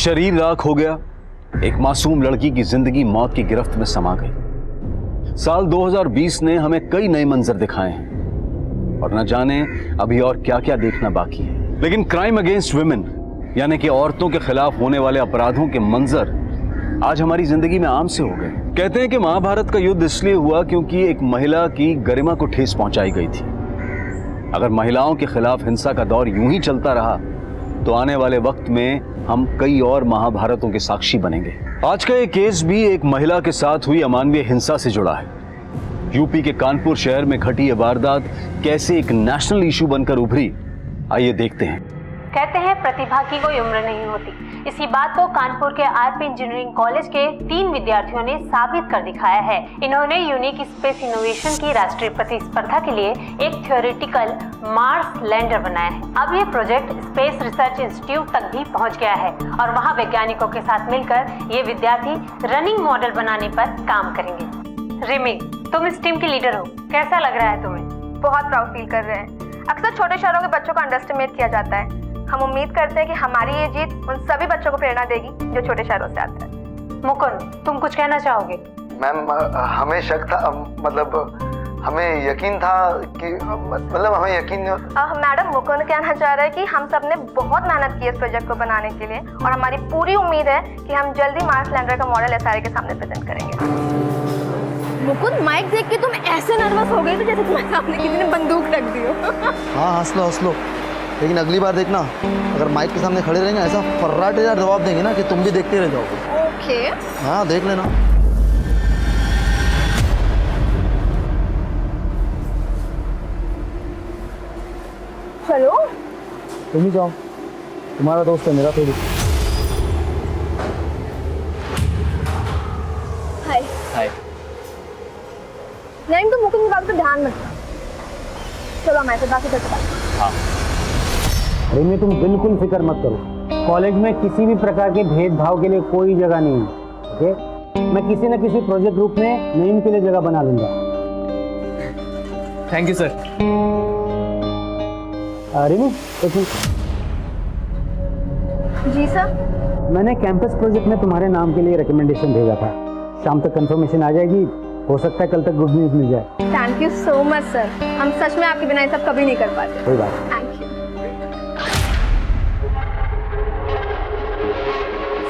शरीर राख हो गया, एक मासूम लड़की की जिंदगी मौत की गिरफ्त में समा गई। साल 2020 ने हमें कई नए मंजर दिखाए हैं और न जाने अभी और क्या क्या देखना बाकी है। लेकिन क्राइम अगेंस्ट वुमेन यानी कि औरतों के खिलाफ होने वाले अपराधों के मंजर आज हमारी जिंदगी में आम से हो गए। कहते हैं कि महाभारत का युद्ध इसलिए हुआ क्योंकि एक महिला की गरिमा को ठेस पहुंचाई गई थी। अगर महिलाओं के खिलाफ हिंसा का दौर यूं ही चलता रहा तो आने वाले वक्त में हम कई और महाभारतों के साक्षी बनेंगे। आज का ये केस भी एक महिला के साथ हुई अमानवीय हिंसा से जुड़ा है। यूपी के कानपुर शहर में घटी ये वारदात कैसे एक नेशनल इशू बनकर उभरी, आइए देखते हैं। कहते हैं प्रतिभा की कोई उम्र नहीं होती। इसी बात को कानपुर के आरपी इंजीनियरिंग कॉलेज के 3 विद्यार्थियों ने साबित कर दिखाया है। इन्होंने यूनिक स्पेस इनोवेशन की राष्ट्रीय प्रतिस्पर्धा के लिए एक थ्योरेटिकल मार्स लैंडर बनाया है। अब ये प्रोजेक्ट स्पेस रिसर्च इंस्टीट्यूट तक भी पहुंच गया है और वहाँ वैज्ञानिकों के साथ मिलकर ये विद्यार्थी रनिंग मॉडल बनाने पर काम करेंगे। रिमी, तुम इस टीम की लीडर हो, कैसा लग रहा है तुम्हें? बहुत प्राउड फील कर रहे हैं। अक्सर छोटे शहरों के बच्चों को अंडरएस्टिमेट किया जाता है। हम उम्मीद करते हैं कि हमारी ये जीत उन सभी बच्चों को प्रेरणा देगी जो छोटे शहरों से आते हैं। मुकुंद, तुम कुछ कहना चाहोगे? मैम, हमें शक था, मतलब हमें यकीन था कि हमें यकीन मैडम, मुकुंद कहना चाह रहे हैं कि हम सब ने बहुत मेहनत की इस प्रोजेक्ट को बनाने के लिए और हमारी पूरी उम्मीद है कि हम जल्दी मार्स लैंडर का मॉडल एसआरए के सामने प्रेजेंट करेंगे। मुकुंद, माइक देख के तुम ऐसे नर्वस हो गए थे जैसे तुम्हारे सामने किसी ने बंदूक रख दी हो। हाँ, हंस लो, लेकिन अगली बार देखना, अगर माइक के सामने खड़े रहेंगे ऐसा फर्राटेदार जवाब देंगे ना कि तुम भी देखते रह जाओगे। ओके। हाँ, देख लेना। हेलो, तुम ही जाओ, तुम्हारा दोस्त है मेरा थोड़ी। हाय। हाय। नहीं, तो मुकुंद की बात पे ध्यान मत। चलो हमारे साथ बाकी करते हैं। हाँ। रिमी, तुम बिल्कुल फिक्र मत करो। कॉलेज में किसी भी प्रकार के भेदभाव के लिए कोई जगह नहीं है। ओके, मैं किसी न किसी प्रोजेक्ट ग्रुप में नईम के लिए जगह बना लूंगा। Thank you sir. रिमी, एक मिनट। जी सर। मैंने कैंपस प्रोजेक्ट में तुम्हारे नाम के लिए रिकमेंडेशन भेजा था। शाम तक कंफर्मेशन आ जाएगी, हो सकता है कल तक गुड न्यूज मिल जाए। Thank you so much sir. हम सच में आपके बिना ये सब कभी नहीं कर पाते। कोई बात। Thank you.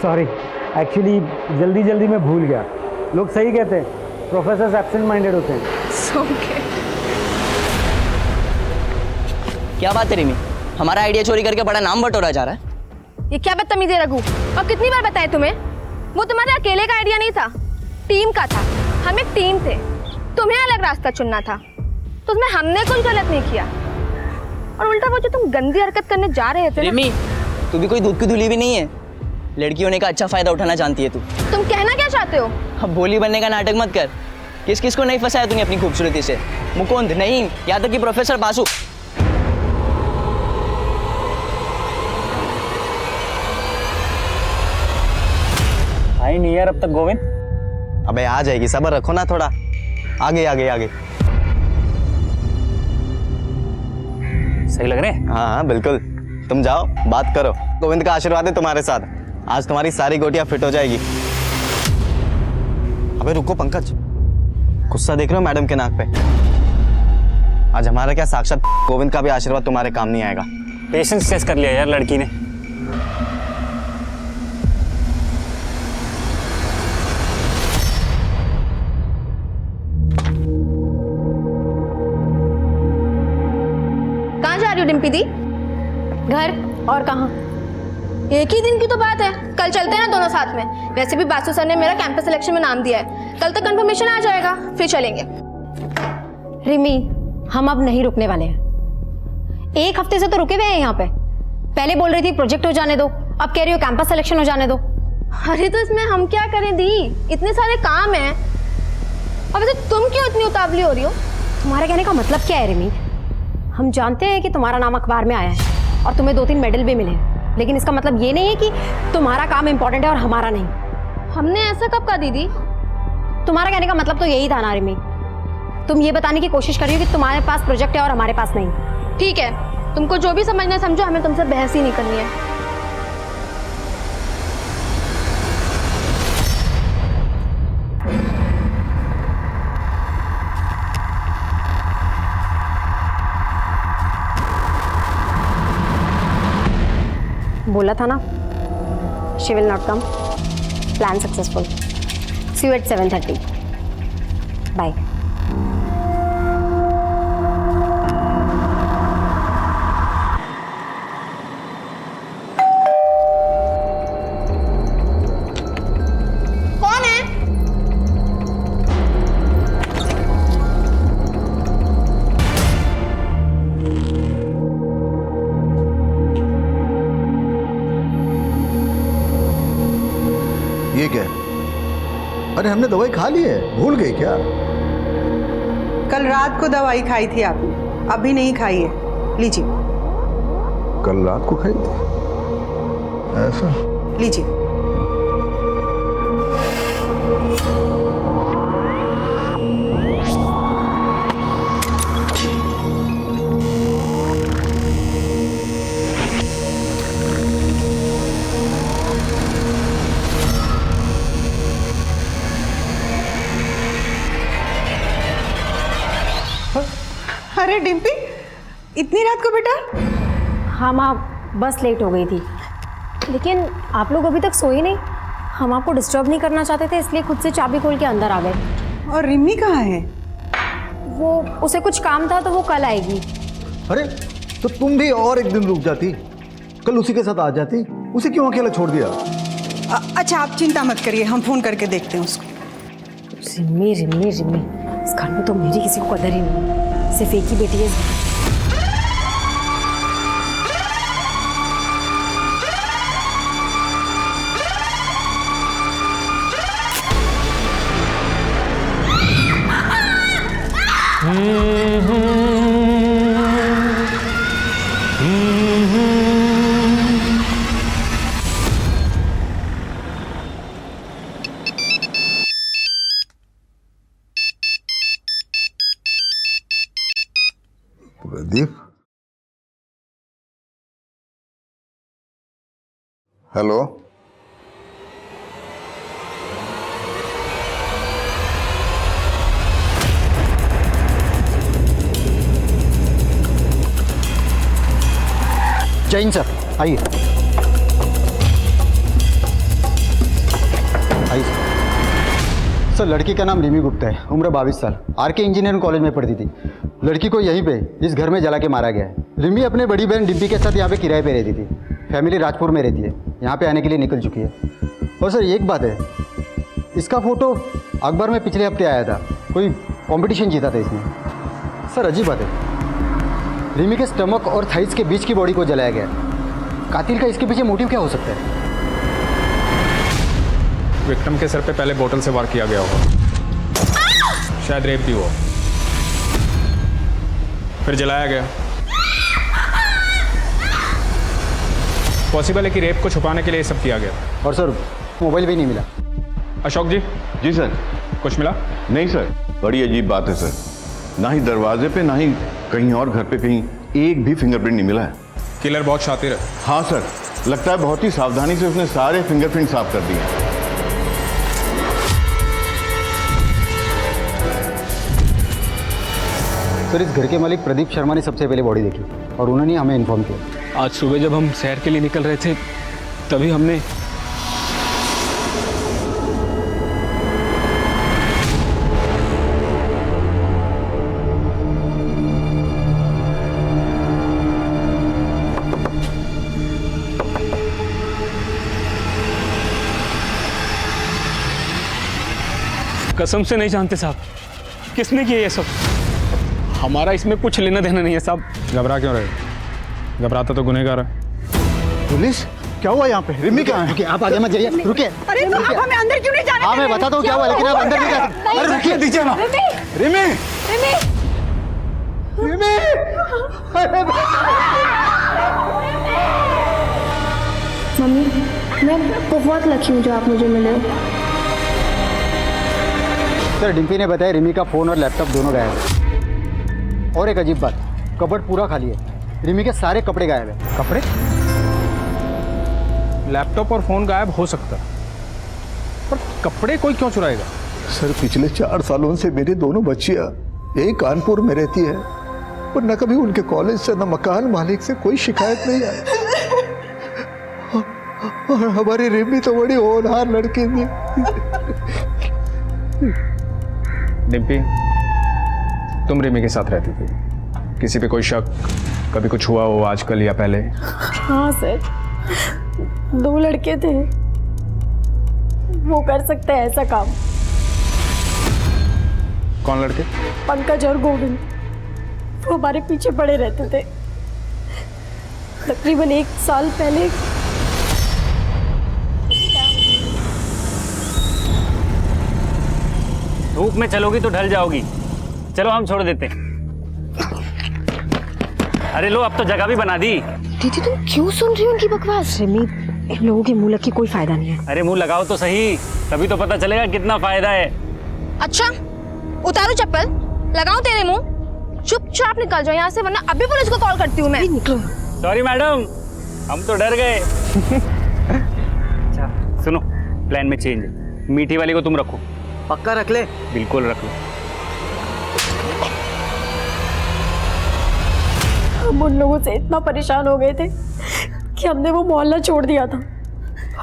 सॉरी, एक्चुअली जल्दी में भूल गया। लोग सही कहते हैं, प्रोफेसर एब्सेंट माइंडेड होते हैं। ओके। क्या बात है रिमी, हमारा आइडिया चोरी करके बड़ा नाम बटोरा जा रहा है। ये क्या बदतमीजी है रघु? अब कितनी बार बताया तुम्हें? वो तुम्हारे अकेले का आइडिया नहीं था, टीम का था। हम एक टीम थे, तुम्हें अलग रास्ता चुनना था, तो उसमें हमने कुछ गलत नहीं किया। और उल्टा वो जो तुम गंदी हरकत करने जा रहे थे रिमी, तू भी कोई दूध की धुली भी नहीं है। लड़की होने का अच्छा फायदा उठाना जानती है तू। तुम कहना क्या चाहते हो? अब बोली बनने का नाटक मत कर। किस किस को नहीं फंसाया तूने अपनी खूबसूरती से? मुकुंद नहीं, यहाँ तक कि प्रोफेसर बासु। आई नहीं यार अब तक गोविंद। अबे आ जाएगी, सब्र रखो ना थोड़ा। आगे आगे आगे। सही लग रहे हैं? हाँ बिल्कुल, तुम जाओ बात करो। गोविंद का आशीर्वाद है तुम्हारे साथ, आज तुम्हारी सारी गोटियां फिट हो जाएगी। अबे रुको पंकज, गुस्सा देख रहे हो मैडम के नाक पे? आज हमारा क्या, साक्षात गोविंद का भी आशीर्वाद तुम्हारे काम नहीं आएगा। पेशेंस टेस्ट कर लिया यार लड़की ने। कहाँ जा रही हो डिम्पी दी? घर, और कहाँ? एक ही दिन की तो बात है, कल चलते हैं ना दोनों साथ में। वैसे भी बासु सर ने मेरा कैंपस सिलेक्शन में नाम दिया है, कल तक कंफर्मेशन आ जाएगा, फिर चलेंगे। रिमी, हम अब नहीं रुकने वाले हैं। एक हफ्ते से तो रुके हुए हैं यहाँ पे। पहले बोल रही थी प्रोजेक्ट हो जाने दो, अब कह रही हो कैंपस सिलेक्शन हो जाने दो। अरे तो इसमें हम क्या करें दी, इतने सारे काम हैं। अब वैसे तुम क्यों इतनी उतावली हो रही हो? तुम्हारे कहने का मतलब क्या है रिमी? हम जानते हैं कि तुम्हारा नाम अखबार में आया है और तुम्हें 2-3 मेडल भी मिले, लेकिन इसका मतलब ये नहीं है कि तुम्हारा काम इंपॉर्टेंट है और हमारा नहीं। हमने ऐसा कब कहा दीदी? तुम्हारा कहने का मतलब तो यही था ना रिमी। तुम ये बताने की कोशिश कर रही हो कि तुम्हारे पास प्रोजेक्ट है और हमारे पास नहीं। ठीक है, तुमको जो भी समझना है समझो, हमें तुमसे बहस ही नहीं करनी है। बोला था ना, she will not come. Plan successful. See you at 7:30। Bye. कौन है? ये क्या है? अरे हमने दवाई खा ली है, भूल गई क्या? कल रात को दवाई खाई थी आपने, अभी नहीं खाई है। लीजिए। कल रात को खाई थी ऐसा? लीजिए। अरे डिम्पी, इतनी रात को बेटा? हाँ माँ, बस लेट हो गई थी, लेकिन आप लोग अभी तक सोए नहीं। हम आपको डिस्टर्ब नहीं करना चाहते थे, इसलिए खुद से चाबी खोल के अंदर आ गए। और रिमी कहाँ है? वो उसे कुछ काम था तो वो कल आएगी। अरे तो तुम भी और एक दिन रुक जाती, कल उसी के साथ आ जाती। उसे क्यों अकेला छोड़ दिया? अच्छा आप चिंता मत करिए, हम फोन करके देखते हैं उसको। रिमी रिमी रिमी, इस घर में तो मेरी किसी को कदर ही नहीं, सिर्फ एक ही बेटी है। प्रदीप, हेलो। जैन सर, आइए आइए सर। लड़की का नाम रिमी गुप्ता है, उम्र 22 साल, आरके इंजीनियरिंग कॉलेज में पढ़ती थी। लड़की को यहीं पे इस घर में जला के मारा गया है। रिमी अपने बड़ी बहन डिम्पी के साथ यहाँ पे किराए पे रहती थी। फैमिली राजपुर में रहती है, यहाँ पे आने के लिए निकल चुकी है। और सर एक बात है, इसका फोटो अखबार में पिछले हफ्ते आया था, कोई कंपटीशन जीता था इसने। सर अजीब बात है, रिमी के स्टमक और थाइस के बीच की बॉडी को जलाया गया। कातिल का इसके पीछे मोटिव क्या हो सकता है? विक्टिम के सर पे पहले बोतल से वार किया गया होगा, शायद रेप भी हुआ, फिर जलाया गया। पॉसिबल है कि रेप को छुपाने के लिए ये सब किया गया। और सर मोबाइल भी नहीं मिला। अशोक जी। जी सर। कुछ मिला? नहीं सर, बड़ी अजीब बात है सर, ना ही दरवाजे पे ना ही कहीं और घर पे कहीं एक भी फिंगरप्रिंट नहीं मिला है। किलर बहुत शातिर है। हाँ सर, लगता है बहुत ही सावधानी से उसने सारे फिंगरप्रिंट साफ कर दिए। सर इस घर के मालिक प्रदीप शर्मा ने सबसे पहले बॉडी देखी और उन्होंने हमें इन्फॉर्म किया। आज सुबह जब हम सैर के लिए निकल रहे थे तभी हमने कसम से नहीं जानते साहब, किसने किया ये सब? हमारा इसमें कुछ लेना देना नहीं है साहब। घबरा क्यों रहे? घबराता तो गुनहगार है। पुलिस क्या हुआ यहाँ पे? रिमी कहाँ है? रुकिए, आप आगे मत जाइए, रुकिए। अरे आप हमें अंदर क्यों नहीं जाने? हाँ मैं बताता हूँ क्या हुआ, लेकिन आप अंदर नहीं जा सकते। अरे रुकिए, दीजिए ना। रिमी रिमी, मम्मी मैं बहुत लकी हूँ जो आप मुझे मिले। सर डिम्पी ने बताया रिमी का फ़ोन और लैपटॉप दोनों गायब है। और एक अजीब बात, कबर्ड पूरा खाली है, रिमी के सारे कपड़े गायब है। कपड़े? लैपटॉप और फोन गायब हो सकता है, पर कपड़े कोई क्यों चुराएगा? सर पिछले 4 सालों से मेरी दोनों बच्चियां यही कानपुर में रहती है, पर न कभी उनके कॉलेज से न मकान मालिक से कोई शिकायत नहीं आई। और हमारी रिमी तो बड़ी होनहार लड़की थी। डिम्पी, तुम रिमी के साथ रहती थी, किसी पे कोई शक, कभी कुछ हुआ हो आजकल या पहले? हाँ सर, 2 लड़के थे, वो कर सकते हैं ऐसा काम। कौन लड़के? पंकज और गोविंद, वो हमारे पीछे पड़े रहते थे। तकरीबन 1 साल पहले धूप में चलोगी तो ढल जाओगी। चलो हम छोड़ देते हैं। अरे लो, अब तो जगह भी बना दी। दीदी तुम क्यों सुन रही हो उनकी बकवास? रिमी, इन लोगों के मुंह लग के कोई फायदा नहीं है। अरे मुंह लगाओ तो सही, तभी तो पता चलेगा कितना फायदा है। अच्छा, उतारो चप्पल, लगाऊं तेरे मुंह? चुपचाप निकल जाओ यहाँ से, वरना अभी पुलिस को कॉल करती हूँ मैं। निकलो। सॉरी मैडम, हम तो डर गए। अच्छा सुनो, प्लान में चेंज है। मीठी वाली को तुम रखो। पक्का रख ले? बिल्कुल रख लो। हम उन लोगों से इतना परेशान हो गए थे कि हमने वो मोहल्ला छोड़ दिया था,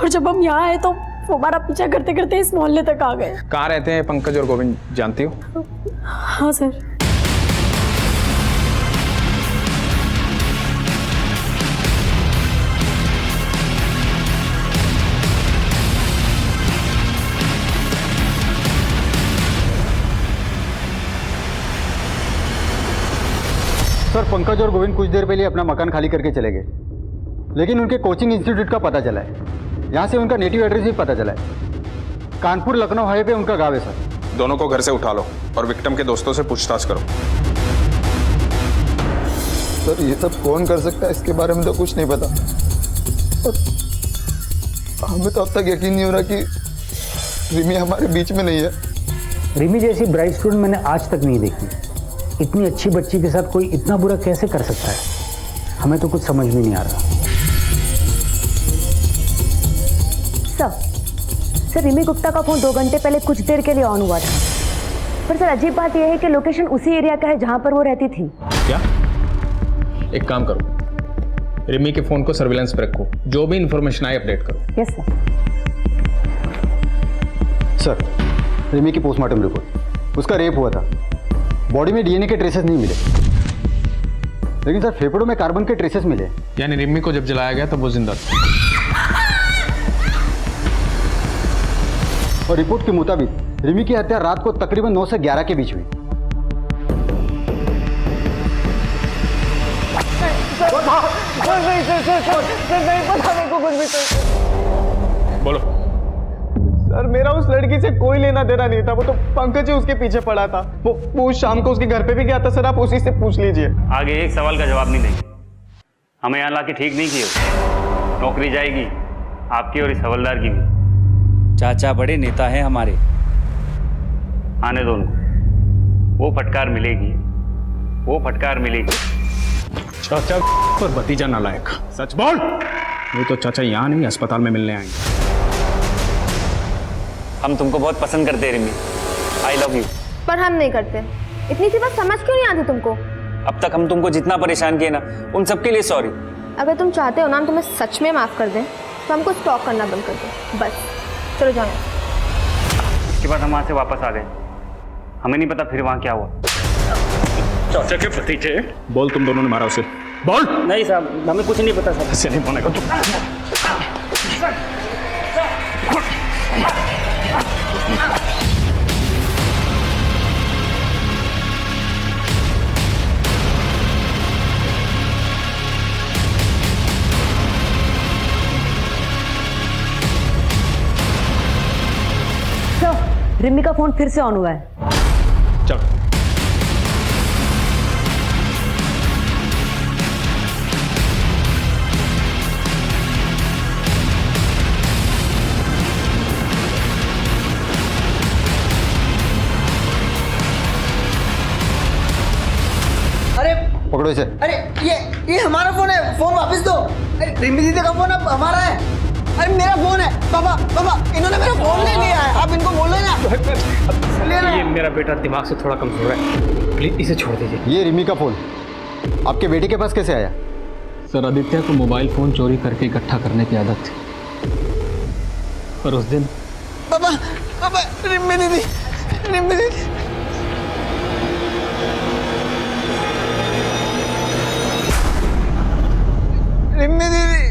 और जब हम यहाँ आए तो वो हमारा पीछा करते करते इस मोहल्ले तक आ गए। कहाँ रहते हैं पंकज और गोविंद, जानती हो? हाँ सर। सर, पंकज और गोविंद कुछ देर पहले अपना मकान खाली करके चले गए, लेकिन उनके कोचिंग इंस्टीट्यूट का पता चला है। यहाँ से उनका नेटिव एड्रेस भी पता चला है। कानपुर लखनऊ हाईवे पे उनका गाँव है सर। दोनों को घर से उठा लो और विक्टिम के दोस्तों से पूछताछ करो। सर ये सब कौन कर सकता है, इसके बारे में तो कुछ नहीं पता। और हमें तो अब तक यकीन नहीं हो रहा कि रिमी हमारे बीच में नहीं है। रिमी जैसी ब्राइट स्टूडेंट मैंने आज तक नहीं देखी। इतनी अच्छी बच्ची के साथ कोई इतना बुरा कैसे कर सकता है? हमें तो कुछ समझ में नहीं आ रहा। सर, रिमी गुप्ता का फोन 2 घंटे पहले कुछ देर के लिए ऑन हुआ था, पर सर अजीब बात यह है कि लोकेशन उसी एरिया का है जहां पर वो रहती थी। क्या? एक काम करो, रिमी के फोन को सर्विलांस पे रखो, जो भी इंफॉर्मेशन आए अपडेट करो। यस सर, रिमी की पोस्टमार्टम रिपोर्ट, उसका रेप हुआ था। बॉडी में डीएनए के ट्रेसेस नहीं मिले, लेकिन सर फेफड़ों में कार्बन के ट्रेसेस मिले। यानी रिमी को जब जलाया गया तब वो जिंदा था। और रिपोर्ट के मुताबिक रिमी की हत्या रात को तकरीबन 9 से 11 के बीच हुई। बोलो। सर, मेरा उस लड़की से कोई लेना देना नहीं था, वो तो पंकज ही उसके पीछे पड़ा था। वो शाम को उसके घर पे भी गया था। सर आप उसी से पूछ लीजिए। आगे एक सवाल का जवाब नहीं देंगे। हमें यहाँ लाके ठीक नहीं किए। नौकरी जाएगी आपकी और इस हवलदार की भी। चाचा बड़े नेता हैं हमारे, आने दो उनको। वो फटकार मिलेगी, वो फटकार मिलेगी। चाचा और भतीजा नालायक, सच बोल। नहीं तो चाचा यहाँ नहीं, अस्पताल में मिलने आएंगे। हम तुमको बहुत पसंद करते हैं रिमी, आई लव यू। पर हम नहीं करते। इतनी सी बात समझ क्यों नहीं आती तुमको? अब तक हम तुमको जितना परेशान किए ना, उन सबके लिए सॉरी। अगर तुम चाहते हो ना हम तुम्हें सच में माफ कर दें, तो हमको स्टॉक करना बंद कर दो बस। चलो जाओ। इसके बाद हम वहाँ से वापस आ गए। हमें नहीं पता फिर वहाँ क्या हुआ। चाचा के भतीजे। बोल, तुम दोनों ने मारा उसे, बोल। नहीं साहब, हमें कुछ नहीं पता साहब। ऐसे नहीं बोलने का। रिमी का फोन फिर से ऑन हुआ है। चलो। अरे पकड़ो इसे। अरे ये हमारा फोन है, फोन वापस दो। अरे रिमी दीदी का फोन अब हमारा है। अरे मेरा फोन है। पापा इन्होंने मेरा फोन ले लिया है, आप इनको बोलो ना। ये मेरा बेटा दिमाग से थोड़ा कमजोर है, प्लीज इसे छोड़ दीजिए। ये रिमी का फोन आपके बेटे के पास कैसे आया? सर, आदित्य को मोबाइल फोन चोरी करके इकट्ठा करने की आदत थी। और उस दिन पापा पापा रिम्मी दीदी रिम्मी दीदी रिम्मी दीदी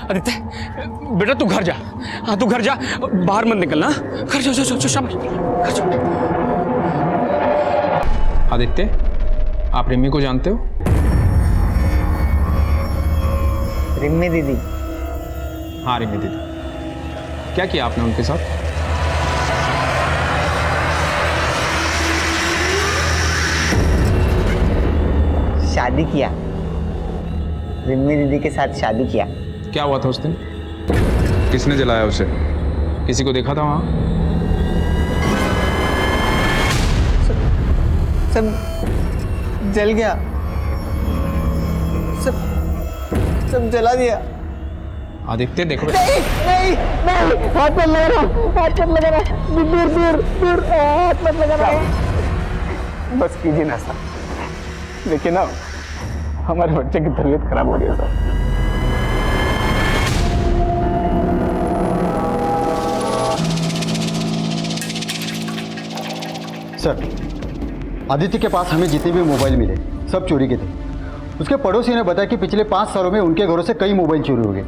आदित्य बेटा तू घर जा। हाँ तू घर जा, बाहर मत निकलना। घर जा, जा शाबाश, घर जा। आदित्य, आप रिम्मी को जानते हो? रिम्मी दीदी? हाँ रिम्मी दीदी। क्या किया आपने उनके साथ? शादी किया, रिम्मी दीदी के साथ शादी किया। क्या हुआ था उस दिन? किसने जलाया उसे? किसी को देखा था वहां? सब जल गया, सब जला दिया। आदित्य देखो। नहीं नहीं नहीं, हाथ मत लगा रहा, हाथ मत लगा रहा, दूर दूर दूर, हाथ मत लगा रहा। बस कीजिए ना सर, देखिए ना हमारे बच्चे की तबीयत खराब हो रही है सर। सर, आदित्य के पास हमें जितने भी मोबाइल मिले सब चोरी के थे। उसके पड़ोसी ने बताया कि पिछले 5 सालों में उनके घरों से कई मोबाइल चोरी हो गए।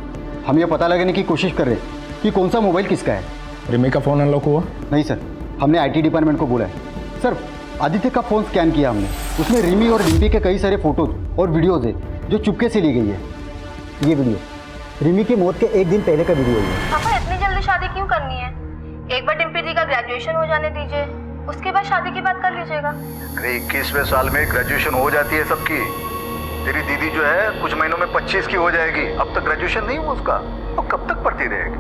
हम ये पता लगाने की कोशिश कर रहे हैं कि कौन सा मोबाइल किसका है। रिमी का फ़ोन अनलॉक हुआ? नहीं सर, हमने आईटी डिपार्टमेंट को बोला है। सर, आदित्य का फ़ोन स्कैन किया हमने, उसमें रिमी और डिम्पी के कई सारे फोटोज और वीडियोज़ है जो चुपके से ली गई है। ये वीडियो रिमी की मौत के 1 दिन पहले का वीडियो है। पापा इतनी जल्दी शादी क्यों करनी है? एक बार डिम्पी दी का ग्रेजुएशन हो जाने दीजिए, उसके बाद शादी की बात कर लीजिएगा। अरे 21वें साल में ग्रेजुएशन हो जाती है सबकी। तेरी दीदी जो है कुछ महीनों में 25 की हो जाएगी। अब तक ग्रेजुएशन नहीं हुआ उसका, अब कब तक पढ़ती रहेगी?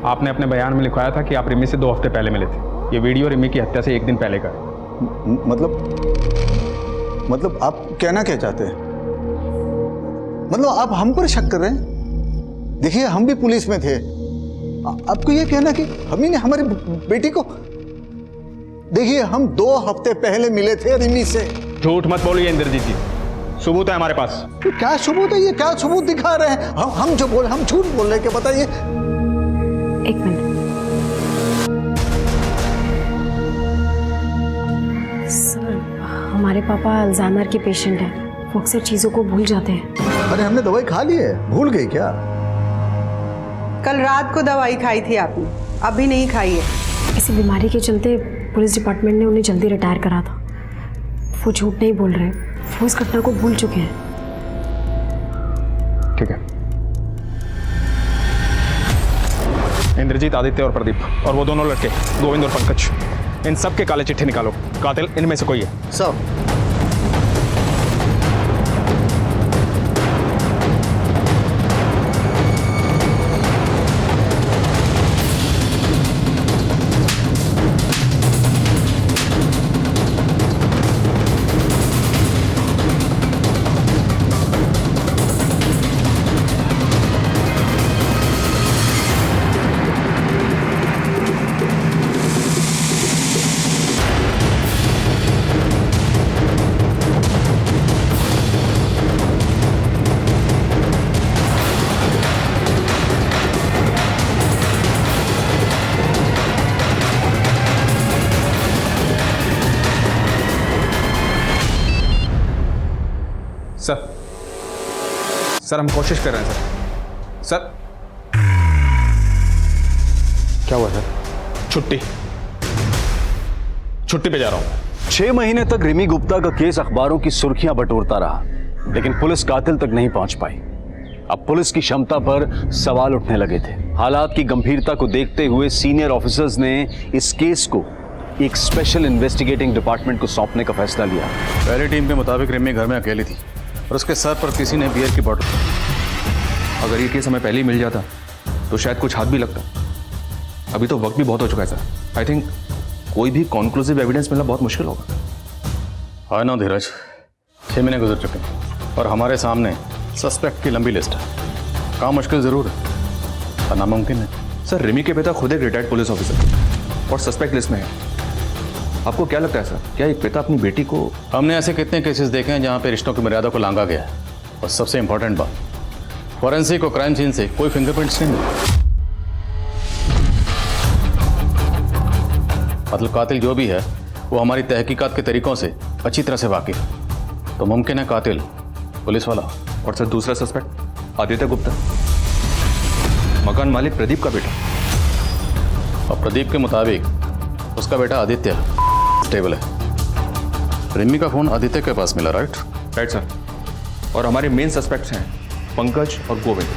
आपने अपने बयान में लिखवाया था कि आप रिमी से 2 हफ्ते पहले मिले थे। ये वीडियो रिमी की हत्या से 1 दिन पहले का है। मतलब आप कहना क्या चाहते हैं? मतलब आप हम पर शक कर रहे हैं? देखिए हम भी पुलिस में थे। आपको ये कहना कि हम ही ने हमारी बेटी को, देखिए हम 2 हफ्ते पहले मिले थे रिमी से। झूठ मत बोलिए इंद्रजीत जी, सबूत है हमारे पास। तो क्या सबूत है? ये क्या सबूत दिखा रहे हैं? हम जो बोल, हम झूठ बोल रहे हैं क्या? बताइए। 1 मिनट सर, हमारे पापा अल्जाइमर के पेशेंट हैं, वो अक्सर चीज़ों को भूल जाते हैं। अरे हमने दवाई खा ली है, भूल गई क्या? कल रात को दवाई खाई थी आपने, अभी नहीं खाई है। इसी बीमारी के चलते पुलिस डिपार्टमेंट ने उन्हें जल्दी रिटायर करा था। वो झूठ नहीं बोल रहे, वो इस घटना को भूल चुके हैं। ठीक है। इंद्रजीत, आदित्य और प्रदीप और वो दोनों लड़के गोविंद और पंकज, इन सब के काले चिट्ठे निकालो। कातिल इनमें से कोई है। सब सर हम कोशिश कर रहे हैं सर। क्या हुआ सर? छुट्टी पे जा रहा हूं। 6 महीने तक रिमी गुप्ता का केस अखबारों की सुर्खियां बटोरता रहा, लेकिन पुलिस कातिल तक नहीं पहुंच पाई। अब पुलिस की क्षमता पर सवाल उठने लगे थे। हालात की गंभीरता को देखते हुए सीनियर ऑफिसर्स ने इस केस को एक स्पेशल इन्वेस्टिगेटिंग डिपार्टमेंट को सौंपने का फैसला लिया। पहली टीम के मुताबिक रिमी घर में अकेली थी और उसके सर पर किसी ने बियर की बॉटल। अगर ये केस हमें पहले ही मिल जाता तो शायद कुछ हाथ भी लगता। अभी तो वक्त भी बहुत हो चुका है सर। आई थिंक कोई भी कॉन्क्लूसिव एविडेंस मिलना बहुत मुश्किल होगा। हाँ ना धीरज, 6 महीने गुजर चुके हैं और हमारे सामने सस्पेक्ट की लंबी लिस्ट है। काम मुश्किल जरूर है पर नामुमकिन है। सर रिमी के पिता खुद एक रिटायर्ड पुलिस ऑफिसर और सस्पेक्ट लिस्ट में है। आपको क्या लगता है सर, क्या एक पिता अपनी बेटी को? हमने ऐसे कितने केसेस देखे हैं जहाँ पे रिश्तों की मर्यादा को लांघा गया है। और सबसे इंपॉर्टेंट बात, फॉरेंसिक और क्राइम सीन से कोई फिंगरप्रिंट्स नहीं मिले। मतलब कातिल जो भी है वो हमारी तहकीकात के तरीकों से अच्छी तरह से वाकिफ है। तो मुमकिन है कातिल पुलिस वाला। और सर दूसरा सस्पेक्ट आदित्य गुप्ता, मकान मालिक प्रदीप का बेटा। और प्रदीप के मुताबिक उसका बेटा आदित्य स्टेबल है। रिमी का फोन आदित्य के पास मिला, राइट? Right sir. और हमारे मेन सस्पेक्ट्स हैं पंकज और गोविंद।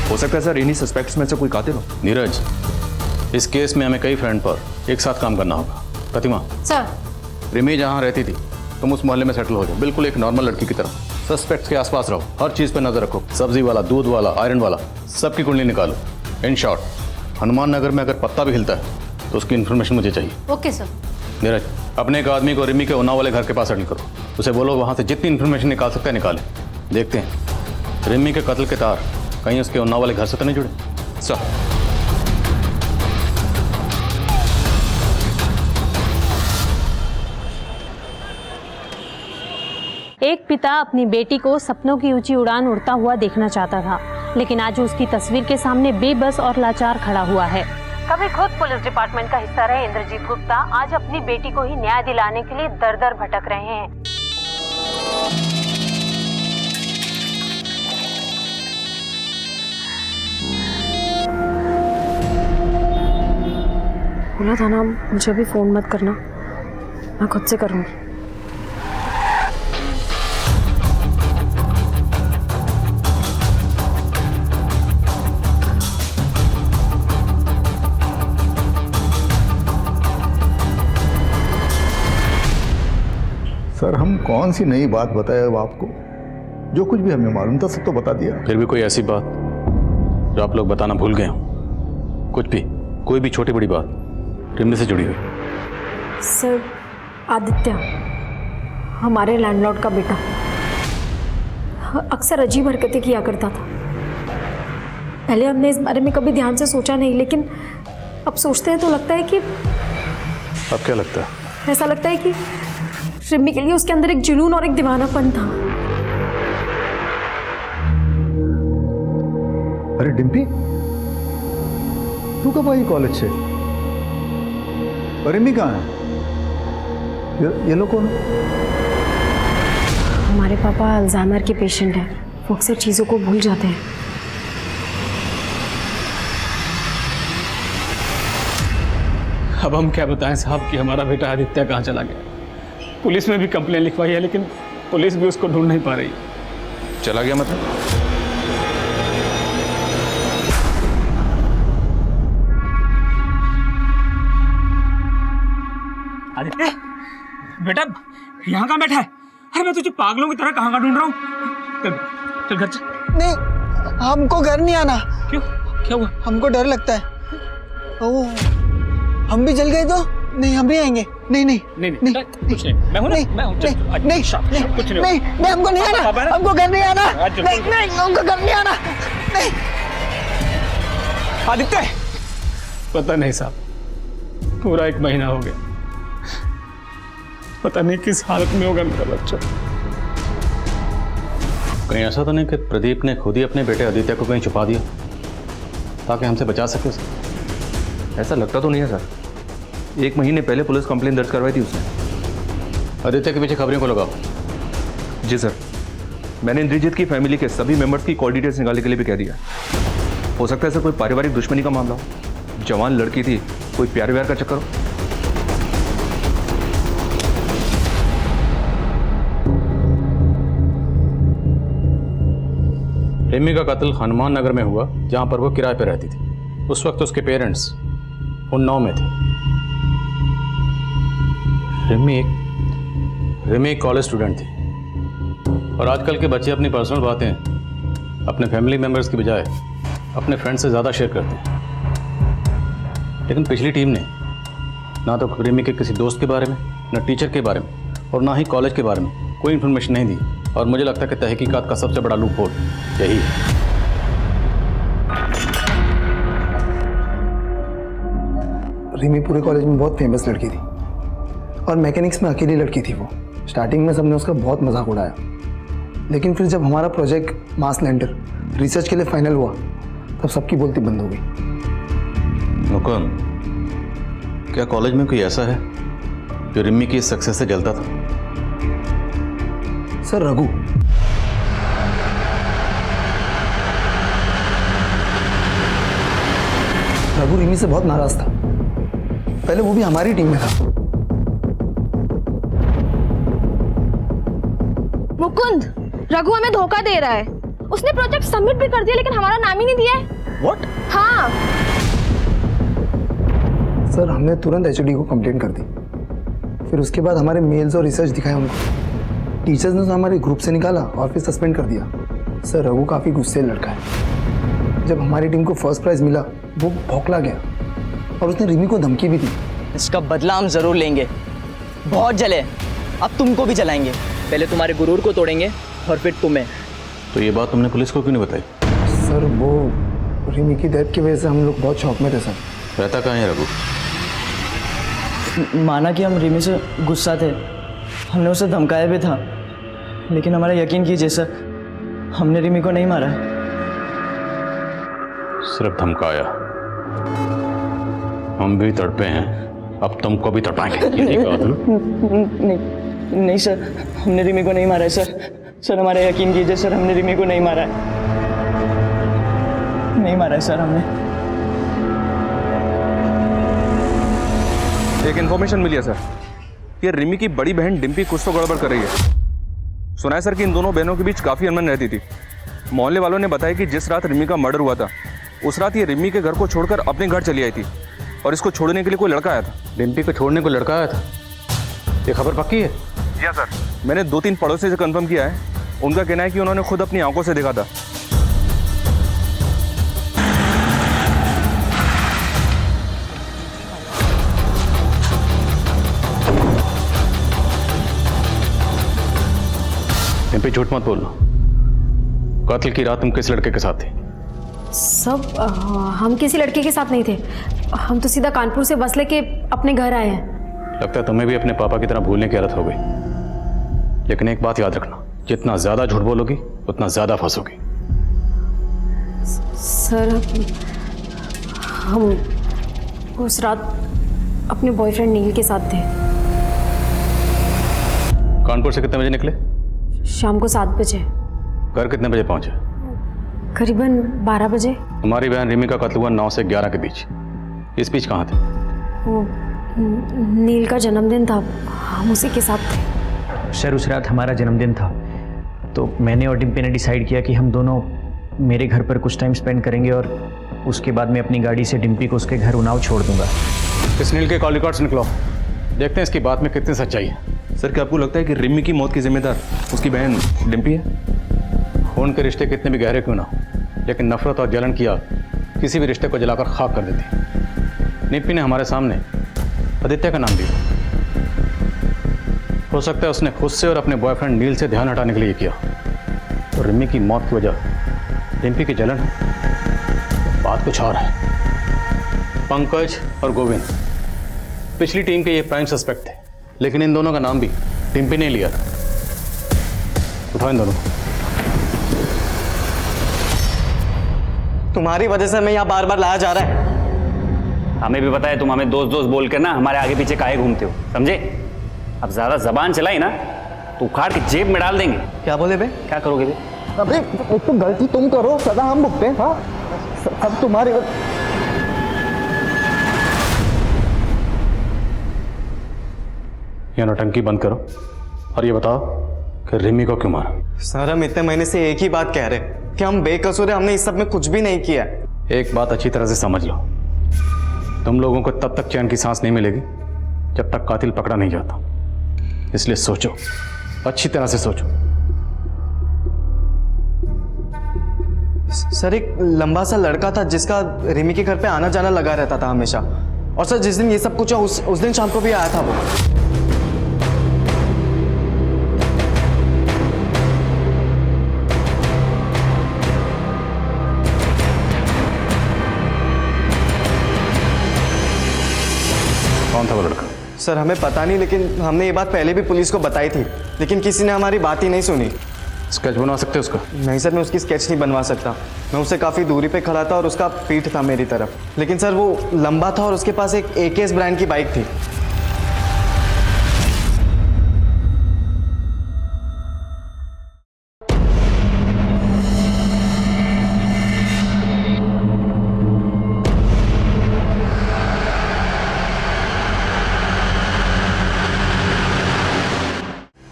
हो सकता है सर इन्हीं सस्पेक्ट्स में से कोई कातिल हो। नीरज, इस केस में हमें कई फ्रंट पर एक साथ काम करना होगा। प्रतिमा सर, रिमी जहाँ रहती थी तुम उस मोहल्ले में सेटल हो जाओ, बिल्कुल एक नॉर्मल लड़की की तरह। सस्पेक्ट्स के आसपास रहो, हर चीज़ पे नजर रखो, सब्जी वाला, दूध वाला, आयरन वाला, सबकी कुंडली निकालो। इन शॉर्ट, हनुमान नगर में अगर पत्ता भी हिलता है तो उसकी इन्फॉर्मेशन मुझे चाहिए। Okay sir. नीरज, अपने एक आदमी को रिमी के उन्नाव वाले घर के पास सेटल करो। उसे बोलो वहाँ से जितनी इन्फॉर्मेशन निकाल सकता है निकाले। देखते हैं रिमी के कत्ल के तार कहीं उसके उन्नाव वाले घर से तो नहीं जुड़े। सर एक पिता अपनी बेटी को सपनों की ऊंची उड़ान उड़ता हुआ देखना चाहता था, लेकिन आज उसकी तस्वीर के सामने बेबस और लाचार खड़ा हुआ है। कभी खुद पुलिस डिपार्टमेंट का हिस्सा रहे इंद्रजीत गुप्ता आज अपनी बेटी को ही न्याय दिलाने के लिए दर दर भटक रहे हैं। बोला था ना मुझे भी फोन मत करना, मैं खुद से करूंगी। सर हम कौन सी नई बात बताए अब आपको? जो कुछ भी हमें मालूम था सब तो बता दिया। फिर भी कोई ऐसी बात जो आप लोग बताना भूल गए हो? कुछ भी, कोई भी छोटी बड़ी बात रिमी से जुड़ी हुई? सर, आदित्य हमारे लैंडलॉर्ड का बेटा अक्सर अजीब हरकतें किया करता था। पहले हमने इस बारे में कभी ध्यान से सोचा नहीं, लेकिन अब सोचते हैं तो लगता है कि अब क्या लगता है? ऐसा लगता है कि रिमी के लिए उसके अंदर एक जुनून और एक दीवानापन था। अरे डिम्पी, तू कब आई कॉलेज से? रिमी कहाँ है? ये लोग कौन? हमारे पापा अल्जाइमर के पेशेंट हैं, वो अक्सर चीज़ों को भूल जाते हैं। अब हम क्या बताएं साहब कि हमारा बेटा आदित्य कहाँ चला गया। पुलिस में भी कंप्लेन लिखवाई है, लेकिन पुलिस भी उसको ढूंढ नहीं पा रही। चला गया मतलब? आदित्य बेटा यहाँ कहाँ बैठा है? अरे मैं तुझे पागलों की तरह कहाँ ढूंढ रहा हूँ। चल चल घर चल। नहीं, हमको घर नहीं आना। क्यों, क्या हुआ? हमको डर लगता है। ओह, हम भी जल गए तो? नहीं, हम नहीं आएंगे। नहीं नहीं नहीं नहीं, कुछ नहीं, मैं हूं ना, मैं हूं। नहीं नहीं कुछ नहीं, नहीं, हमको नहीं आना, हमको घर नहीं आना। नहीं नहीं, हमको घर नहीं आना। नहीं आदित्य, पता नहीं साहब, पूरा 1 महीना हो गया, पता नहीं किस हालत में होगा मेरा बच्चा। कहीं ऐसा तो नहीं कि प्रदीप ने खुद ही अपने बेटे आदित्य को कहीं छुपा दिया ताकि हमसे बचा सके उसे? ऐसा लगता तो नहीं है सर। 1 महीने पहले पुलिस कंप्लेन दर्ज करवाई थी उसने। आदित्य के पीछे खबरों को लगाओ। जी सर, मैंने इंद्रजीत की फैमिली के सभी मेंबर्स की कॉल डिटेल्स निकालने के लिए भी कह दिया। हो सकता है सर कोई पारिवारिक दुश्मनी का मामला हो, जवान लड़की थी, कोई प्यार व्यार का चक्कर हो। रिमी का कत्ल हनुमान नगर में हुआ जहां पर वो किराए पर रहती थी। उस वक्त उसके पेरेंट्स उन्नाव में थे। रिमी एक कॉलेज स्टूडेंट थी और आजकल के बच्चे अपनी पर्सनल बातें अपने फैमिली मेम्बर्स की बजाय अपने फ्रेंड्स से ज़्यादा शेयर करते हैं। लेकिन पिछली टीम ने ना तो रिमी के किसी दोस्त के बारे में, ना टीचर के बारे में और ना ही कॉलेज के बारे में कोई इन्फॉर्मेशन नहीं दी। और मुझे लगता है कि तहकीकात का सबसे बड़ा लूप होल यही है। रिमी पूरे कॉलेज में बहुत फेमस लड़की थी और मैकेनिक्स में अकेली लड़की थी वो। स्टार्टिंग में सबने उसका बहुत मजाक उड़ाया, लेकिन फिर जब हमारा प्रोजेक्ट मास लैंडर रिसर्च के लिए फाइनल हुआ तब सबकी बोलती बंद हो गई। मुकुंद, क्या कॉलेज में कोई ऐसा है जो रिमी की सक्सेस से जलता था? सर रघु। रघु रिमी से बहुत नाराज था। पहले वो भी हमारी टीम में था। मुकुंद, रघु हमें धोखा दे रहा है। उसने प्रोजेक्ट सबमिट भी कर दिया लेकिन हमारा नाम ही नहीं दिया है। व्हाट? हाँ सर, हमने तुरंत एचओडी को कंप्लेंट कर दी। फिर उसके बाद हमारे मेल्स और रिसर्च दिखाए उनको। टीचर्स ने तो हमारे ग्रुप से निकाला और फिर सस्पेंड कर दिया। सर, रघु काफ़ी गुस्से लड़का है। जब हमारी टीम को फर्स्ट प्राइज मिला वो भौंकला गया और उसने रिमी को धमकी भी दी। इसका बदला हम जरूर लेंगे। बहुत जले, अब तुमको भी जलाएंगे। पहले तुम्हारे गुरूर को तोड़ेंगे और फिर तुम्हें। तो ये बात तुमने पुलिस को क्यों नहीं बताई? सर, वो रिमी की डेथ की वजह से हम लोग बहुत शौक में थे सर। रहता कहाँ है रघु? माना कि हम रिमी से गुस्सा थे, हमने उसे धमकाया भी था, लेकिन हमारा यकीन कीजिए सर, हमने रिमी को नहीं मारा। सिर्फ धमकाया? हम भी तड़पे हैं, अब तुमको भी तड़पाएंगे। ये नहीं कहा तुमने? नहीं सर, हमने रिमी को नहीं मारा है सर। सर हमारा यकीन कीजिए सर, हमने रिमी को नहीं मारा है। नहीं मारा है सर हमने। एक इन्फॉर्मेशन मिली है सर, ये रिमी की बड़ी बहन डिम्पी कुछ तो गड़बड़ कर रही है। सुना है सर कि इन दोनों बहनों के बीच काफ़ी अनबन रहती थी। मोहल्ले वालों ने बताया कि जिस रात रिमी का मर्डर हुआ था उस रात ये रिमी के घर को छोड़कर अपने घर चली आई थी और इसको छोड़ने के लिए कोई लड़का आया था। डिम्पी को छोड़ने को लड़का आया था? ये खबर पक्की है? जी सर, मैंने 2-3 पड़ोसी से कंफर्म किया है। उनका कहना है कि उन्होंने खुद अपनी आंखों से देखा था। डिम्पी, झूठ मत बोलना। कत्ल की रात तुम किस लड़के के साथ थे? सब हम किसी लड़के के साथ नहीं थे। हम तो सीधा कानपुर से बस लेके अपने घर आए हैं। लगता है तुम्हें भी अपने पापा की तरह भूलने की आदत हो गई। लेकिन एक बात याद रखना, जितना ज्यादा झूठ बोलोगी उतना ज्यादा फंसोगी। सर, हम उस रात अपने बॉयफ्रेंड नील के साथ थे। कानपुर से कितने बजे निकले? शाम को 7 बजे। घर कितने बजे पहुंचे? करीबन 12 बजे। तुम्हारी बहन रिमी का कत्ल हुआ 9 से 11 के बीच। इस बीच कहाँ थे? वो नील का जन्मदिन था, हम उसी के साथ थे। सर, उस रात हमारा जन्मदिन था तो मैंने और डिम्पी ने डिसाइड किया कि हम दोनों मेरे घर पर कुछ टाइम स्पेंड करेंगे और उसके बाद मैं अपनी गाड़ी से डिम्पी को उसके घर उन्नाव छोड़ दूंगा। इस नील के कॉल रिकॉर्ड्स निकलो, देखते हैं इसकी बात में कितनी सच्चाई है। सर, क्या आपको लगता है कि रिमी की मौत की जिम्मेदार उसकी बहन डिम्पी है? खून के रिश्ते कितने भी गहरे क्यों ना हो, लेकिन नफरत और जलन किया किसी भी रिश्ते को जलाकर खाक कर देती। डिम्पी ने हमारे सामने आदित्य का नाम दिया। हो सकता है उसने खुद से और अपने बॉयफ्रेंड नील से ध्यान हटाने के लिए किया। तो रिमी की मौत की वजह डिम्पी की जलन है, बात कुछ और है। पंकज और गोविंद पिछली टीम के ये प्राइम सस्पेक्ट थे, लेकिन इन दोनों का नाम भी डिम्पी ने लिया था। उठाओ इन दोनों। तुम्हारी वजह से मैं यहाँ बार बार लाया जा रहा है। हमें भी पता है तुम हमें दोस्त दोस्त बोल कर ना हमारे आगे पीछे काहे घूमते हो, समझे? अब ज्यादा जबान चलाई ना तो उखाड़ के जेब में डाल देंगे। क्या बोले बे? क्या करोगे बे? अबे एक तो गलती तुम करो, सदा हम भुगते हैं। हाँ, सब तुम्हारे। ये नौटंकी बंद करो और ये बताओ कि रिमी को क्यों मारा? सर, हम इतने महीने से एक ही बात कह रहे कि हम बेकसूर हैं, हमने इस सब में कुछ भी नहीं किया। एक बात अच्छी तरह से समझ लो, तुम लोगों को तब तक चैन की सांस नहीं मिलेगी जब तक कातिल पकड़ा नहीं जाता। इसलिए सोचो, अच्छी तरह से सोचो। सर, एक लंबा सा लड़का था जिसका रिमी के घर पे आना जाना लगा रहता था हमेशा। और सर, जिस दिन ये सब कुछ हुआ उस दिन शाम को भी आया था वो। सर हमें पता नहीं, लेकिन हमने ये बात पहले भी पुलिस को बताई थी, लेकिन किसी ने हमारी बात ही नहीं सुनी। स्केच बनवा सकते उसका? नहीं सर, मैं उसकी स्केच नहीं बनवा सकता। मैं उससे काफ़ी दूरी पे खड़ा था और उसका पीठ था मेरी तरफ, लेकिन सर वो लंबा था और उसके पास एक AKS ब्रांड की बाइक थी।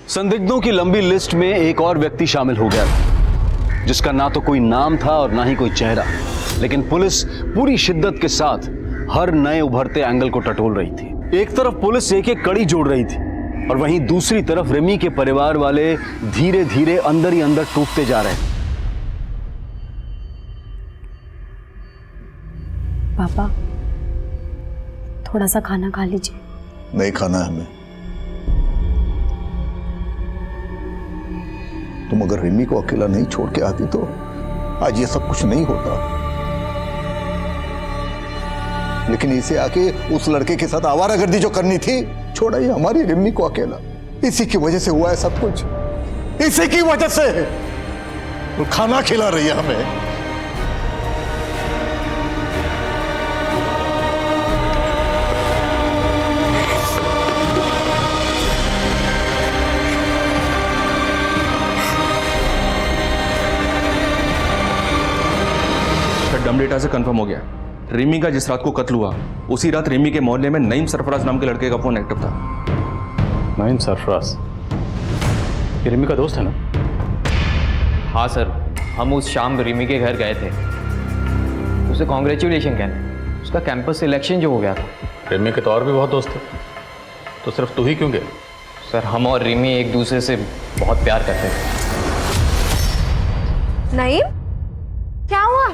संदिग्धों की लंबी लिस्ट में एक और व्यक्ति शामिल हो गया था, जिसका ना तो कोई नाम था और ना ही कोई चेहरा, लेकिन पुलिस पूरी शिद्दत के साथ हर नए उभरते एंगल को टटोल रही थी। एक तरफ पुलिस एक एक कड़ी जोड़ रही थी और वहीं दूसरी तरफ रिमी के परिवार वाले धीरे धीरे अंदर ही अंदर टूटते जा रहे थे। पापा, थोड़ा सा खाना खा लीजिए। नहीं खाना है हमें। तुम अगर रिमी को अकेला नहीं छोड़ के आती तो आज ये सब कुछ नहीं होता, लेकिन इसे आके उस लड़के के साथ आवारागर्दी जो करनी थी, छोड़ा ही हमारी रिमी को अकेला। इसी की वजह से हुआ है सब कुछ, इसी की वजह से। वो खाना खिला रही है हमें। डम डेटा से कंफर्म हो गया, रिमी का जिस रात को कत्ल हुआ उसी रात रिमी के मोहल्ले में नईम सरफराज नाम के लड़के का फोन एक्टिव था। नईम सरफराज ये रिमी का दोस्त है ना? हाँ सर, हम उस शाम रिमी के घर गए थे, उसे कॉन्ग्रेचुलेशन कहने। उसका कैंपस सिलेक्शन जो हो गया था। रिमी के तो और भी बहुत दोस्त थे, तो सिर्फ तू ही क्यों गया? सर हम और रिमी एक दूसरे से बहुत प्यार करते थे। नईम, क्या हुआ?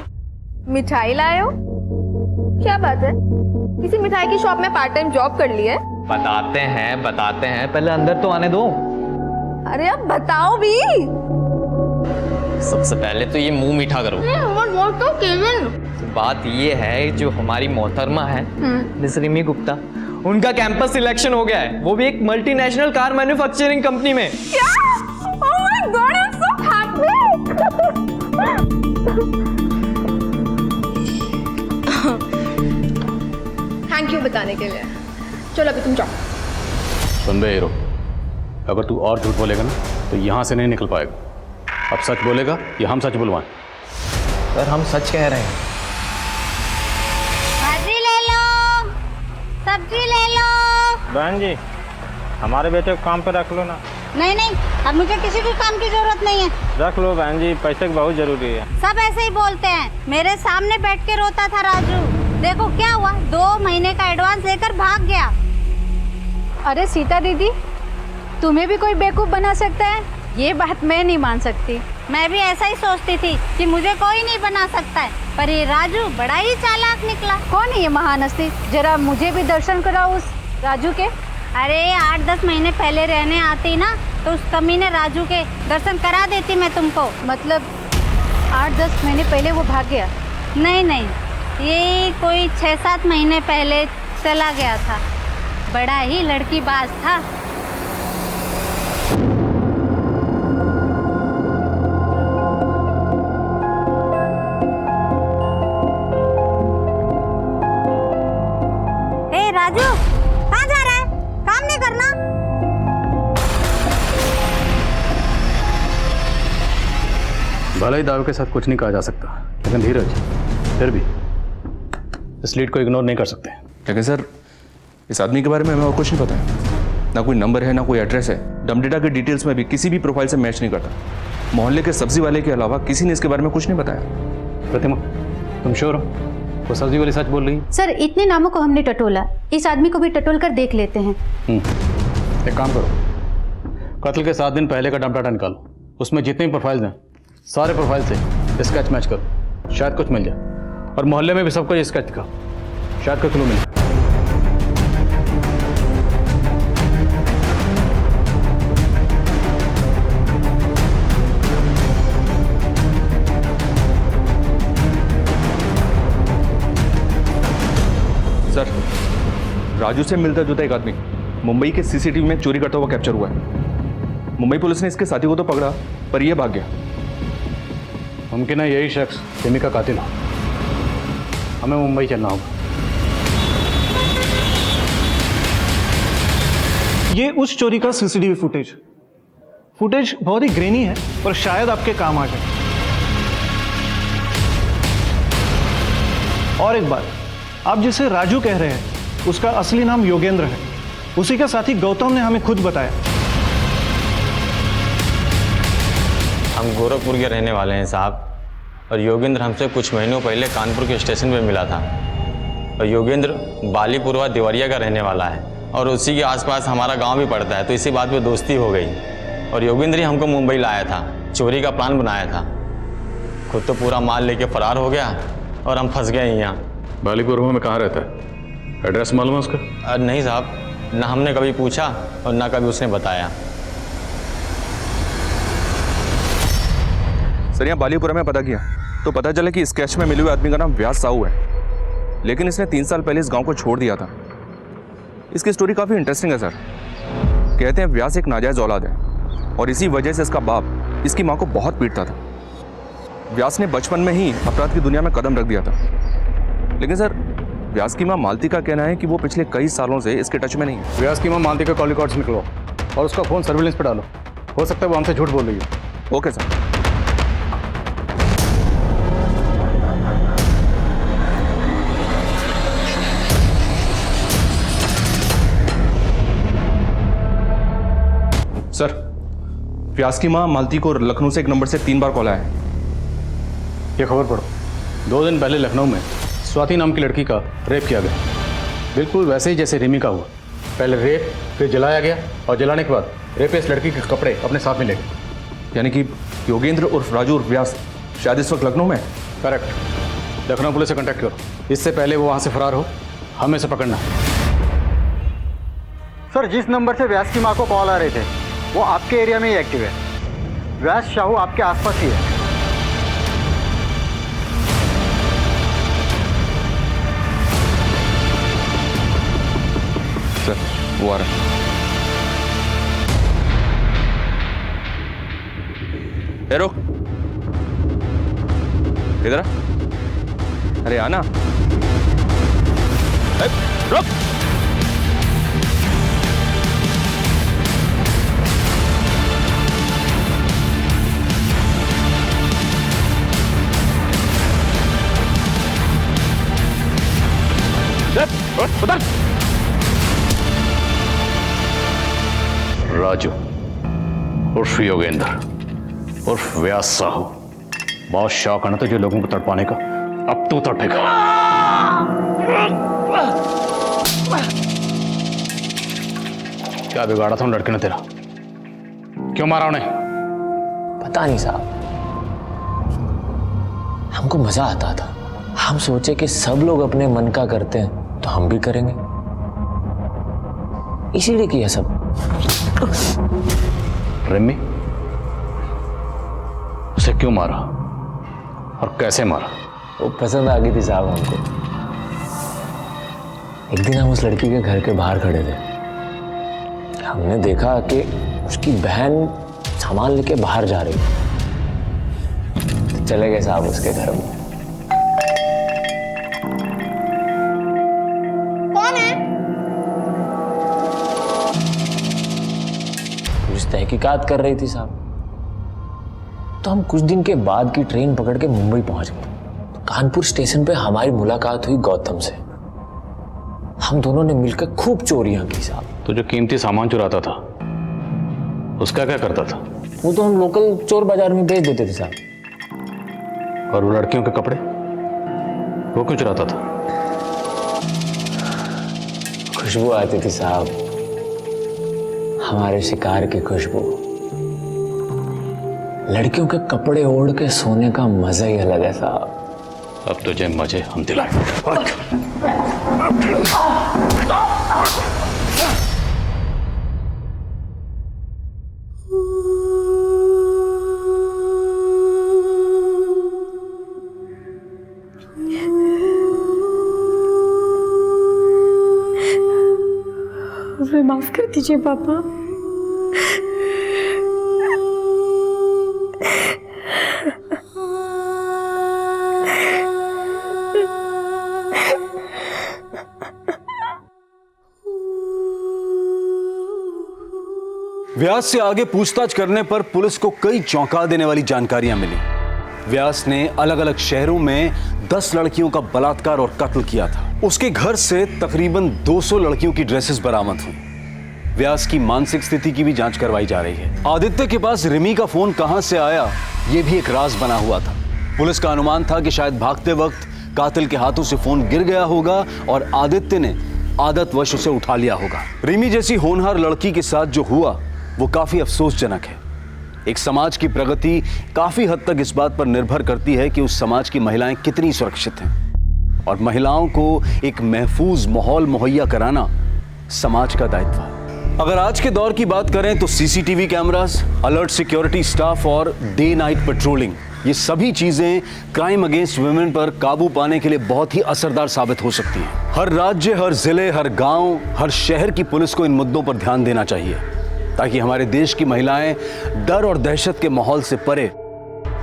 मिठाई लाए हो? क्या बात है? किसी मिठाई की शॉप में पार्ट टाइम जॉब कर ली है? बताते हैं, पहले अंदर तो आने दो। अरे अब बताओ भी। सबसे पहले तो ये मुंह मीठा करो। बात ये है, जो हमारी मोहतरमा है मिस रिमी गुप्ता, उनका कैंपस सिलेक्शन हो गया है, वो भी एक मल्टीनेशनल कार मैन्युफैक्चरिंग कंपनी में। क्या? Oh my God, I'm so happy. Thank you बताने के लिए। चलो अभी तुम जाओ। सुन बे हीरो, अगर तू और झूठ बोलेगा ना तो यहाँ से नहीं निकल पाएगा। अब सच बोलेगा या हम सच बुलवाएं? सर हम सच कह रहे हैं। भाजी ले लो, सब्जी ले लो। बहन जी, हमारे बेटे को काम पे रख लो ना। नहीं नहीं, अब मुझे किसी भी काम की जरूरत नहीं है। रख लो बहन जी, पैसे की बहुत जरूरी है। सब ऐसे ही बोलते हैं। मेरे सामने बैठ के रोता था राजू, देखो क्या हुआ, 2 महीने का एडवांस लेकर भाग गया। अरे सीता दीदी, तुम्हें भी कोई बेवकूफ बना सकता है? ये बात मैं नहीं मान सकती। मैं भी ऐसा ही सोचती थी कि मुझे कोई नहीं बना सकता है, पर ये राजू बड़ा ही चालाक निकला। कौन है ये महान हस्ती? जरा मुझे भी दर्शन कराओ उस राजू के। अरे 8-10 महीने पहले रहने आती ना, तो उस कमीने राजू के दर्शन करा देती मैं तुमको। मतलब 8-10 महीने पहले वो भाग गया? नहीं नहीं, ये कोई 6-7 महीने पहले चला गया था। बड़ा ही लड़कीबाज था। ए राजू, कहाँ जा रहा है? काम नहीं करना? भले ही दावे के साथ कुछ नहीं कहा जा सकता, लेकिन धीरज, फिर भी इस लीड को इग्नोर नहीं कर सकते। लेकिन सर, इस आदमी के बारे में हमें और कुछ नहीं पता है। ना कोई नंबर है, ना कोई एड्रेस है। डम डेटा के डिटेल्स में भी किसी भी प्रोफाइल से मैच नहीं करता। मोहल्ले के सब्जी वाले के अलावा किसी ने इसके बारे में कुछ नहीं बताया। प्रतिमा, तुम श्योर हो वो सब्जी वाली सच बोल रही है? सर इतने नामों को हमने टटोला, इस आदमी को भी टटोल कर देख लेते हैं। एक काम करो, कत्ल के 7 दिन पहले का डम डाटा निकालो, उसमें जितने भी प्रोफाइल्स हैं सारे प्रोफाइल से स्केच मैच करो, शायद कुछ मिल जाए। और मोहल्ले में भी सबको ये स्केच दिखाओ, शायद कोई क्लू मिले। सर, राजू से मिलता जुलता एक आदमी मुंबई के सीसीटीवी में चोरी करता हुआ कैप्चर हुआ है। मुंबई पुलिस ने इसके साथी को तो पकड़ा, पर यह भाग गया। मुमकिन है यही शख्स रिमी का कातिल हो। हमें मुंबई चलना होगा। ये उस चोरी का सीसीटीवी फुटेज बहुत ही ग्रेनी है, पर शायद आपके काम आ जाए। और एक बात, आप जिसे राजू कह रहे हैं उसका असली नाम योगेंद्र है। उसी का साथी गौतम ने हमें खुद बताया। हम गोरखपुर के रहने वाले हैं साहब, और योगेंद्र हमसे कुछ महीनों पहले कानपुर के स्टेशन पे मिला था। और योगेंद्र बालीपुरवा देवरिया का रहने वाला है, और उसी के आसपास हमारा गांव भी पड़ता है, तो इसी बात पे दोस्ती हो गई। और योगेंद्र ही हमको मुंबई लाया था, चोरी का प्लान बनाया था। खुद तो पूरा माल लेके फरार हो गया और हम फंस गए यहाँ। बालीपुरवा में कहाँ रहता है? एड्रेस मालूम है उसका? नहीं साहब, ना हमने कभी पूछा और ना कभी उसने बताया। सर यहाँ बालीपुरा में पता किया तो पता चला कि स्केच में मिले हुए आदमी का नाम व्यास साहू है, लेकिन इसने 3 साल पहले इस गांव को छोड़ दिया था। इसकी स्टोरी काफ़ी इंटरेस्टिंग है सर। कहते हैं व्यास एक नाजायज औलाद है, और इसी वजह से इसका बाप इसकी माँ को बहुत पीटता था। व्यास ने बचपन में ही अपराध की दुनिया में कदम रख दिया था। लेकिन सर, व्यास की माँ मालती का कहना है कि वो पिछले कई सालों से इसके टच में नहीं है। व्यास की माँ मालती का कॉल रिकॉर्ड्स निकलवाओ और उसका फ़ोन सर्विलेंस पे डालो। हो सकता है वो हमसे झूठ बोल रही है। Okay sir. सर, व्यास की माँ मालती को लखनऊ से एक नंबर से 3 बार कॉल आया है। ये खबर पढ़ो। 2 दिन पहले लखनऊ में स्वाति नाम की लड़की का रेप किया गया, बिल्कुल वैसे ही जैसे रिमी का हुआ। पहले रेप, फिर जलाया गया, और जलाने के बाद रेपिस्ट लड़की के कपड़े अपने साथ में ले गए। यानी कि योगेंद्र उर्फ राजू उर्फ व्यास शायद इस वक्त लखनऊ में? करेक्ट। लखनऊ पुलिस से कांटेक्ट करो, इससे पहले वो वहाँ से फरार हो। हमें से पकड़ना। सर, जिस नंबर से व्यास की माँ को कॉल आ रहे थे वो आपके एरिया में ही एक्टिव है। व्यास साहू आपके आसपास ही है। सर, वो आ रहा है। रुक, इधर आ। अरे आना। रुक। उधर। राजू उर्फ योगेंद्र उर्फ व्यास साहू, बहुत शौक है ना तुझे लोगों को तड़पाने का। अब तू तड़पेगा। क्या बिगाड़ा था उन लड़के ने तेरा? क्यों मारा उन्हें? पता नहीं साहब, हमको मजा आता था। हम सोचे कि सब लोग अपने मन का करते हैं तो हम भी करेंगे, इसीलिए किया सब। रिमी, उसे क्यों मारा और कैसे मारा? वो पसंद आ गई थी साहब हमको। एक दिन हम उस लड़की के घर के बाहर खड़े थे, हमने देखा कि उसकी बहन सामान लेके बाहर जा रही है, तो चले गए साहब उसके घर में। कौन है? पुलिस तहकीकात कर रही थी साहब। तो हम कुछ दिन के बाद की ट्रेन पकड़ के मुंबई पहुंच गए। तो कानपुर स्टेशन पे हमारी मुलाकात हुई गौतम से। हम दोनों ने मिलकर खूब चोरियां की साहब। तो जो कीमती सामान चुराता था उसका क्या करता था? वो तो हम लोकल चोर बाजार में बेच देते थे साहब। और वो लड़कियों के कपड़े वो क्यों चुराता था? खुशबू आती थी साहब, हमारे शिकार की खुशबू। लड़कियों के कपड़े ओढ़ के सोने का मजा ही अलग है साहब। अब तुझे मजे हम दिलाए। रीमा, माफ कर दीजिए पापा। व्यास से आगे पूछताछ करने पर पुलिस को कई चौंका देने वाली जानकारियां मिली। व्यास ने अलग अलग शहरों में 10 लड़कियों का बलात्कार और कत्ल किया था। उसके घर से तकरीबन 200 लड़कियों की ड्रेसेस बरामद हुई। व्यास की मानसिक स्थिति की भी जांच करवाई जा रही है। आदित्य के पास रिमी का फोन कहां से आया, यह भी एक राज बना हुआ था। पुलिस का अनुमान था कि शायद भागते वक्त कातिल के हाथों से फोन गिर गया होगा और आदित्य ने आदतवश उसे उठा लिया होगा। रिमी जैसी होनहार लड़की के साथ जो हुआ वो काफी अफसोसजनक है। एक समाज की प्रगति काफी हद तक इस बात पर निर्भर करती है कि उस समाज की महिलाएं कितनी सुरक्षित हैं, और महिलाओं को एक महफूज माहौल मुहैया कराना समाज का दायित्व है। अगर आज के दौर की बात करें तो CCTV cameras, alert security staff और डे नाइट पेट्रोलिंग, ये सभी चीजें क्राइम अगेंस्ट वुमेन पर काबू पाने के लिए बहुत ही असरदार साबित हो सकती हैं। हर राज्य, हर जिले, हर गांव, हर शहर की पुलिस को इन मुद्दों पर ध्यान देना चाहिए ताकि हमारे देश की महिलाएं डर और दहशत के माहौल से परे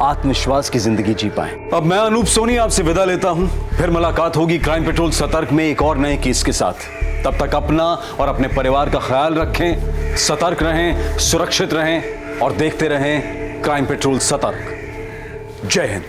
आत्मविश्वास की जिंदगी जी पाएं। अब मैं अनूप सोनी आपसे विदा लेता हूं। फिर मुलाकात होगी क्राइम पेट्रोल सतर्क में एक और नए केस के साथ। तब तक अपना और अपने परिवार का ख्याल रखें, सतर्क रहें, सुरक्षित रहें और देखते रहें क्राइम पेट्रोल सतर्क। जय हिंद।